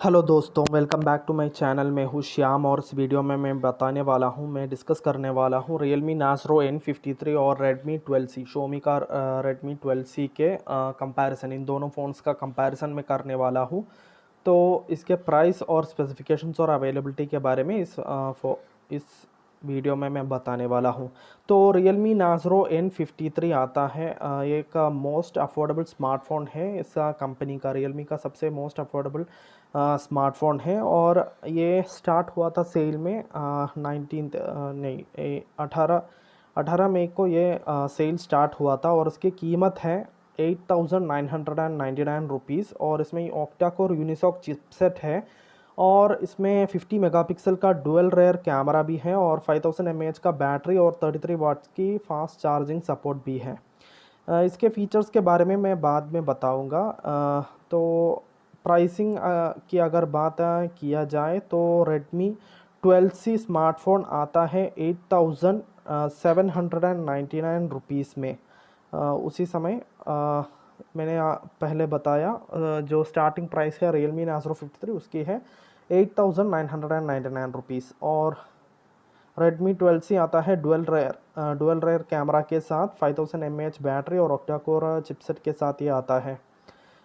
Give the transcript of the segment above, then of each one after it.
Hello दोस्तों, welcome back to my channel. मैं हूँ श्याम और इस वीडियो में मैं डिस्कस करने वाला हूँ Realme Narsro N53 और Redmi 12C Xiaomi का Redmi 12C के कंपैरिजन, इन दोनों फ़ोन्स का कंपैरिजन मैं करने वाला हूँ। तो इसके प्राइस और स्पेसिफिकेशंस और अवेलेबिलिटी के बारे में इस वीडियो में मैं बताने वाला हूँ। तो Realme Narsro N53 आता है, ये एक मोस्ट अफोर्डेबल स्मार्टफोन है। इस कंपनी का Realme का सबसे मोस्ट अफोर्डेबल स्मार्टफोन है और ये स्टार्ट हुआ था सेल में 19 नहीं 18 मई को ये सेल स्टार्ट हुआ था और उसकी कीमत है 8,999 रुपीज़। और इसमें ऑक्टा कोर यूनिसॉक चिपसेट है और इसमें 50 मेगापिक्सल का डुअल रेयर कैमरा भी है और 5000 mAh का बैटरी और 33 वाट्स की फास्ट चार्जिंग सपोर्ट भी है। इसके फीचर्स के बारे में मैं बाद में बताऊंगा। तो प्राइसिंग की अगर बात किया जाए तो Redmi 12C स्मार्टफोन आता है 8,799 रुपीज़ में। उसी समय मैंने पहले बताया जो स्टार्टिंग प्राइस है Realme Narsro 53 उसकी है 8,999 रुपीज़। और Redmi 12C आता है डुअल रेयर कैमरा के साथ 5000 mAh बैटरी और ऑक्टा कोर चिपसेट के साथ ये आता है।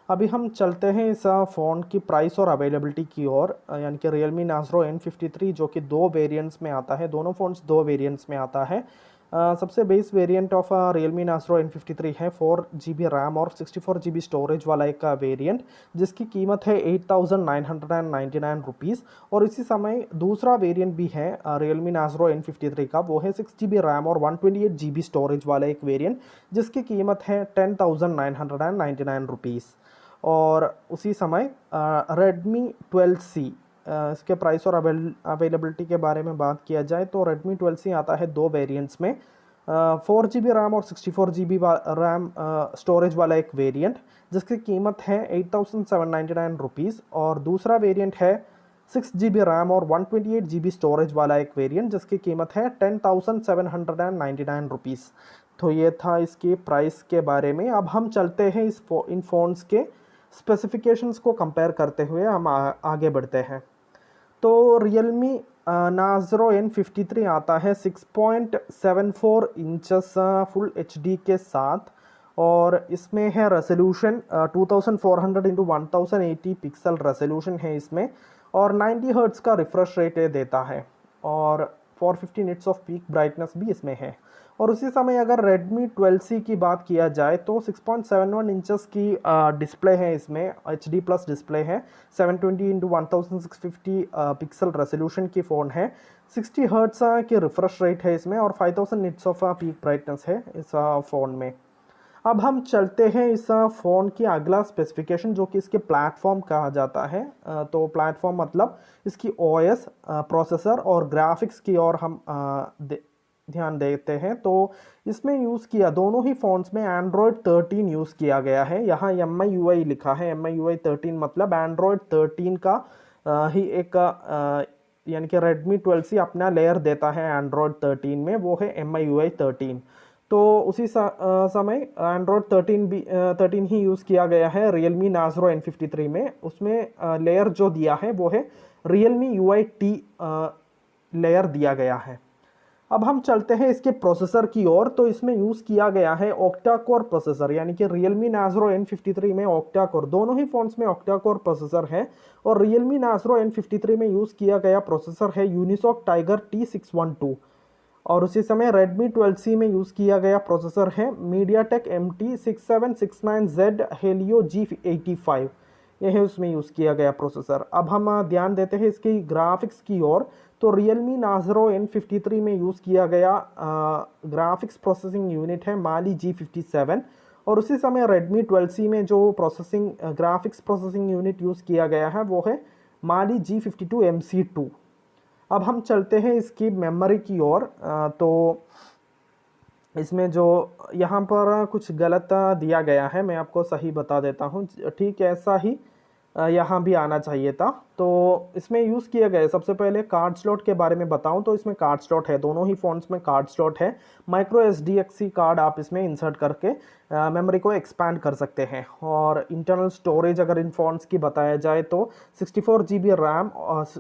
अभी हम चलते हैं इस फ़ोन की प्राइस और अवेलेबिलिटी की ओर, यानी कि Realme Narsro N53 जो कि दो वेरिएंट्स में आता है। दोनों फ़ोन्स दो वेरिएंट्स में आता है। सबसे base variant of Realme Narsro N53 है 4GB रैम और 64GB स्टोरेज वाला एक वेरिएंट, जिसकी कीमत है 8,999 रुपीज़। और इसी समय दूसरा वेरिएंट भी है Realme Narsro N53 का, वो है 6GB रैम और 128GB स्टोरेज वाला एक वेरिएंट, जिसकी कीमत है 10,999 रुपीज़। और उसी समय Redmi 12C, इसके प्राइस और अवेलेबिलिटी के बारे में बात किया जाए तो Redmi 12C आता है दो वेरिएंट्स में, 4GB रैम और 64GB रैम स्टोरेज वाला एक वेरिएंट, जिसकी कीमत है 8,799 रुपीज़। और दूसरा वेरिएंट है 6GB रैम और 128GB स्टोरेज वाला एक वेरिएंट, जिसकी कीमत है 10,799 रुपीज़। तो ये था इसकी प्राइस के बारे में। अब हम चलते हैं इन फ़ोन्स के स्पेसिफिकेशंस को कंपेयर करते हुए हम आगे बढ़ते हैं। तो Realme Narsro N53 आता है 6.74 इंचेस फुल HD के साथ और इसमें है रेजोल्यूशन 2400 इंटू 1080 पिक्सल रेजोल्यूशन है इसमें, और 90 हर्ट्ज़ का रिफ्रेश रेट देता है और 450 निट्स ऑफ पीक ब्राइटनेस भी इसमें है। और उसी समय अगर Redmi 12C की बात किया जाए तो 6.71 इंचेस की डिस्प्ले है इसमें, HD प्लस डिस्प्ले है, 720 इंटू 1650 पिक्सल रेजोल्यूशन की फ़ोन है, 60 हर्ट्ज़ की रिफ्रेश रेट है इसमें और 5000 निट्स ऑफ पीक ब्राइटनेस है इस फ़ोन में। अब हम चलते हैं इस फ़ोन की अगला स्पेसिफिकेशन, जो कि इसके प्लेटफॉर्म कहा जाता है। तो प्लेटफॉर्म मतलब इसकी OS, प्रोसेसर और ग्राफिक्स की ओर हम ध्यान देते हैं। तो इसमें यूज़ किया दोनों ही फ़ोन्स में Android 13 यूज़ किया गया है। यहाँ MIUI लिखा है, MIUI 13 मतलब Android 13 का ही एक यानी कि Redmi 12C अपना लेयर देता है Android 13 में, वो है MIUI 13। तो उसी समय Android 13 ही यूज़ किया गया है Realme Narsro N53 में। उसमें लेयर जो दिया है वो है Realme UI T लेयर दिया गया है। अब हम चलते हैं इसके प्रोसेसर की ओर। तो इसमें यूज़ किया गया है ऑक्टा कोर प्रोसेसर, यानी कि Realme Narsro N53 में ऑक्टा कोर, दोनों ही फ़ोन्स में ऑक्टा कोर प्रोसेसर है। और Realme Narsro N53 में यूज़ किया गया प्रोसेसर है यूनिसॉक टाइगर T612। और उसी समय Redmi 12C में यूज़ किया गया प्रोसेसर है MediaTek MT6769Z Helio G85, यह है उसमें यूज़ किया गया प्रोसेसर। अब हम ध्यान देते हैं इसकी ग्राफिक्स की ओर। तो Realme Narsro N53 में यूज़ किया गया ग्राफिक्स प्रोसेसिंग यूनिट है Mali G57। और उसी समय Redmi 12C में जो ग्राफिक्स प्रोसेसिंग यूनिट यूज़ किया गया है वो है Mali G52 MC2। अब हम चलते हैं इसकी मेमोरी की ओर। तो इसमें जो यहाँ पर कुछ गलत दिया गया है, मैं आपको सही बता देता हूँ। ठीक ऐसा ही यहाँ भी आना चाहिए था। तो इसमें यूज़ किया गया है, सबसे पहले कार्ड स्लॉट के बारे में बताऊं तो इसमें कार्ड स्लॉट है, दोनों ही फ़ोन्स में कार्ड स्लॉट है। माइक्रो SDXC कार्ड आप इसमें इंसर्ट करके मेमोरी को एक्सपैंड कर सकते हैं। और इंटरनल स्टोरेज अगर इन फ़ोन्स की बताया जाए तो 64 GB रैम,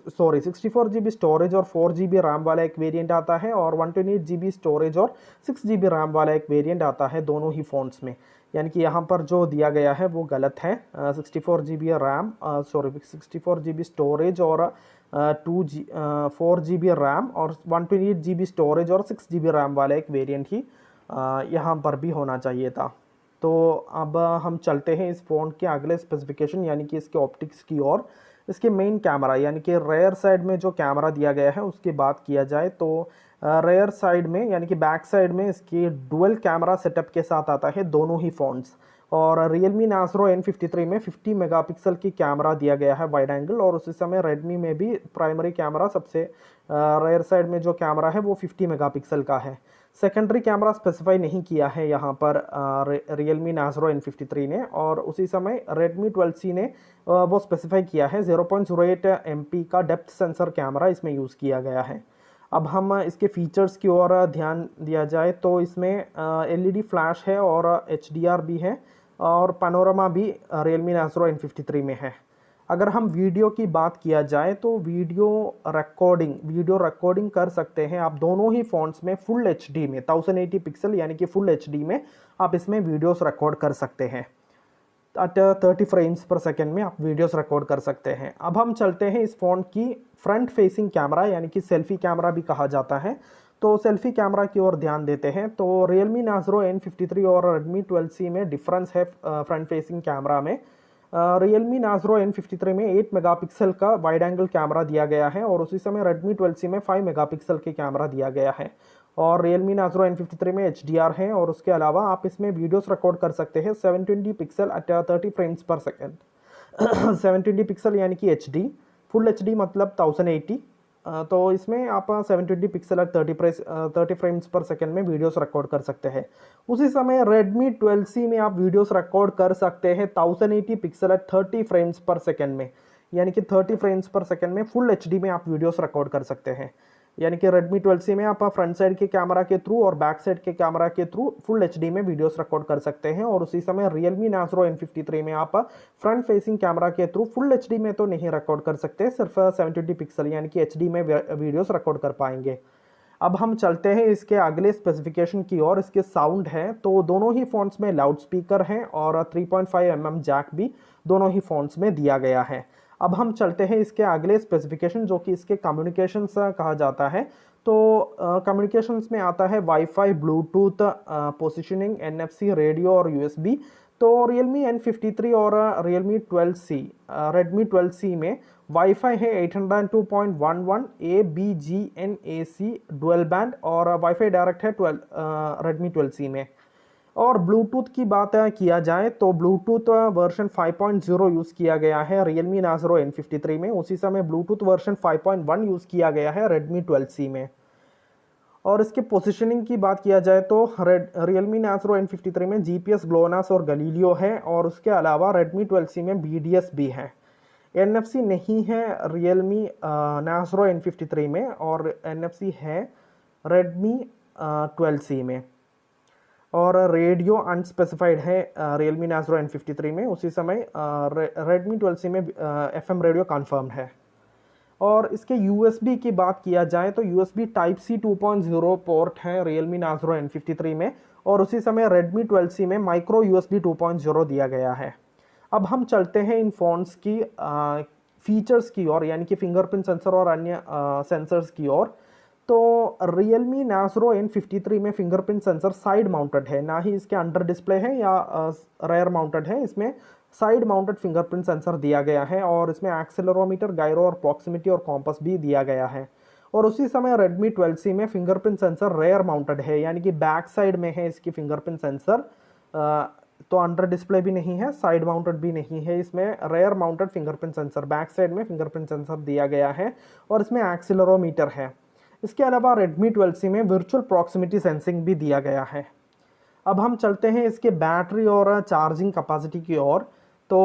64 GB स्टोरेज और 4 GB रैम वाला एक वेरिएंट आता है, और 128 GB स्टोरेज और 6 GB रैम वाला एक वेरिएंट आता है दोनों ही फ़ोन्स में। यानी कि यहाँ पर जो दिया गया है वो गलत है। 64 GB रैम, 64 GB स्टोरेज और 4 GB रैम और 128 GB स्टोरेज और 6 GB रैम वाला एक वेरिएंट ही यहाँ पर भी होना चाहिए था। तो अब हम चलते हैं इस फ़ोन के अगले स्पेसिफिकेशन यानी कि इसके ऑप्टिक्स की ओर। इसके मेन कैमरा यानी कि रेयर साइड में जो कैमरा दिया गया है उसकी बात किया जाए तो रेयर साइड में यानी कि बैक साइड में इसकी डुअल कैमरा सेटअप के साथ आता है दोनों ही फ़ोन्स। और Realme Nasro N53 में 50 मेगापिक्सल की कैमरा दिया गया है वाइड एंगल, और उसी समय Redmi में भी प्राइमरी कैमरा सबसे रेयर साइड में जो कैमरा है वो 50 मेगापिक्सल का है। सेकेंडरी कैमरा स्पेसिफाई नहीं किया है यहाँ पर Realme Nasro N53 ने, और उसी समय Redmi 12C ने वो स्पेसिफाई किया है। 0.08 MP का डेप्थ सेंसर कैमरा इसमें यूज़ किया गया है। अब हम इसके फीचर्स की ओर ध्यान दिया जाए तो इसमें LED फ्लैश है और HDR भी है, और पैनोरामा भी Realme Nasro N53 में है। अगर हम वीडियो की बात किया जाए तो वीडियो रिकॉर्डिंग कर सकते हैं आप दोनों ही फ़ोन्स में फुल HD में 1080 पिक्सल यानी कि फुल HD में आप इसमें वीडियोस रिकॉर्ड कर सकते हैं। 30 फ्रेम्स पर सेकेंड में आप वीडियोस रिकॉर्ड कर सकते हैं। अब हम चलते हैं इस फ़ोन की फ्रंट फेसिंग कैमरा यानी कि सेल्फी कैमरा भी कहा जाता है, तो सेल्फी कैमरा की ओर ध्यान देते हैं। तो Realme Nasro N53 और Redmi 12C में डिफरेंस है फ्रंट फेसिंग कैमरा में। Realme Nasro N53 में 8 मेगापिक्सल का वाइड एंगल कैमरा दिया गया है, और उसी समय Redmi 12C में 5 मेगापिक्सल की कैमरा दिया गया है। और Realme Nasro N53 में HDR है, और उसके अलावा आप इसमें वीडियोस रिकॉर्ड कर सकते हैं 720 पिक्सल एट 30 फ्रेम्स पर सेकेंड। 720 पिक्सल यानी कि HD, फुल HD मतलब 1080। तो इसमें आप 720 पिक्सल एट 30 फ्रेम्स पर सेकेंड में वीडियोस रिकॉर्ड कर सकते हैं। उसी समय Redmi 12C में आप वीडियोस रिकॉर्ड कर सकते हैं 1080 पिक्सल एट 30 फ्रेम्स पर सेकेंड में, यानी कि 30 फ्रेम्स पर सेकेंड में फुल HD में आप वीडियोस रिकॉर्ड कर सकते हैं। यानी कि Redmi 12C में आप फ्रंट साइड के कैमरा के थ्रू और बैक साइड के कैमरा के थ्रू फुल HD में वीडियोस रिकॉर्ड कर सकते हैं, और उसी समय Realme Nasro N53 में आप फ्रंट फेसिंग कैमरा के थ्रू फुल HD में तो नहीं रिकॉर्ड कर सकते, सिर्फ 720 पिक्सल यानी कि HD में वीडियोस रिकॉर्ड कर पाएंगे। अब हम चलते हैं इसके अगले स्पेसिफिकेशन की ओर। इसके साउंड है तो दोनों ही फ़ोन्स में लाउड स्पीकर हैं, और 3.5 mm जैक भी दोनों ही फ़ोन्स में दिया गया है। अब हम चलते हैं इसके अगले स्पेसिफिकेशन जो कि इसके कम्युनिकेशंस कहा जाता है। तो कम्युनिकेशंस में आता है wifi, Bluetooth, positioning, NFC, radio और USB। तो Realme N53 और Realme 12C, Redmi 12C में वाईफाई है 802.11 ABGNAC डुअल बैंड, और वाईफाई डायरेक्ट है Redmi 12C में। और ब्लूटूथ की बात किया जाए तो ब्लूटूथ वर्जन 5.0 यूज़ किया गया है Realme Nasro N53 में, उसी समय ब्लूटूथ वर्जन 5.1 यूज़ किया गया है Redmi 12C में। और इसके पोजीशनिंग की बात किया जाए तो Realme Nasro N53 में GPS, GLONASS और Galileo है, और उसके अलावा Redmi 12C में BDS भी है। NFC नहीं है Realme Nasro N53 में, और NFC है Redmi 12C में। और रेडियो अनस्पेसिफाइड है Realme Nasro N53 में, उसी समय Redmi 12C में FM रेडियो कन्फर्म है। और इसके USB की बात किया जाए तो USB Type-C 2.0 पोर्ट है Realme Nasro N53 में, और उसी समय Redmi 12C में माइक्रो USB 2.0 दिया गया है। अब हम चलते हैं इन फ़ोन्स की फीचर्स की ओर, यानी कि फिंगरप्रिंट सेंसर और अन्य सेंसर्स की ओर। तो Realme Nasro N53 में फिंगरप्रिंट सेंसर साइड माउंटेड है, ना ही इसके अंडर डिस्प्ले है या रेयर माउंटेड है। इसमें साइड माउंटेड फिंगरप्रिंट सेंसर दिया गया है, और इसमें एक्सेलरोमीटर, गायरो और प्रॉक्सिमिटी और कॉम्पस भी दिया गया है। और उसी समय Redmi 12C में फिंगरप्रिंट सेंसर रेयर माउंटेड है, यानी कि बैक साइड में है इसकी फिंगरप्रिंट सेंसर। तो अंडर डिस्प्ले भी नहीं है, साइड माउंटेड भी नहीं है, इसमें rear mounted fingerprint sensor back side में फिंगरप्रिंट सेंसर दिया गया है, और इसमें एक्सेलरोमीटर है। इसके अलावा Redmi 12C में वर्चुअल प्रॉक्सिमिटी सेंसिंग भी दिया गया है। अब हम चलते हैं इसके बैटरी और चार्जिंग कैपेसिटी की ओर। तो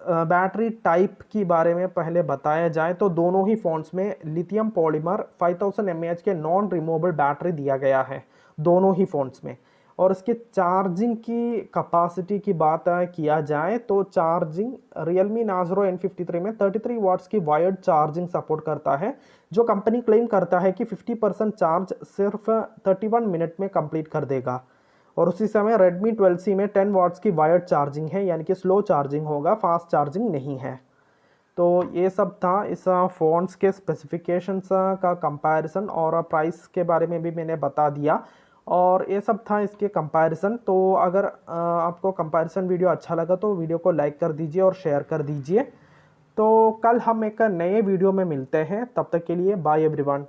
बैटरी टाइप की बारे में पहले बताया जाए तो दोनों ही फ़ोन्स में लिथियम पॉलीमर 5000 mAh के नॉन रिमूवेबल बैटरी दिया गया है, दोनों ही फ़ोन्स में। और इसके चार्जिंग की कैपेसिटी की बात किया जाए तो चार्जिंग Realme Narzro N53 में 33 वाट्स की वायर्ड चार्जिंग सपोर्ट करता है, जो कंपनी क्लेम करता है कि 50% चार्ज सिर्फ 31 मिनट में कंप्लीट कर देगा। और उसी समय Redmi 12C में 10 वाट्स की वायर्ड चार्जिंग है, यानी कि स्लो चार्जिंग होगा, फास्ट चार्जिंग नहीं है। तो ये सब था इस फ़ोन्स के स्पेसिफिकेशंस का कंपैरिजन, और प्राइस के बारे में भी मैंने बता दिया, और ये सब था इसके कंपैरिजन। तो अगर आपको कंपैरिजन वीडियो अच्छा लगा तो वीडियो को लाइक कर दीजिए और शेयर कर दीजिए। तो कल हम एक नए वीडियो में मिलते हैं, तब तक के लिए बाय एवरीवन।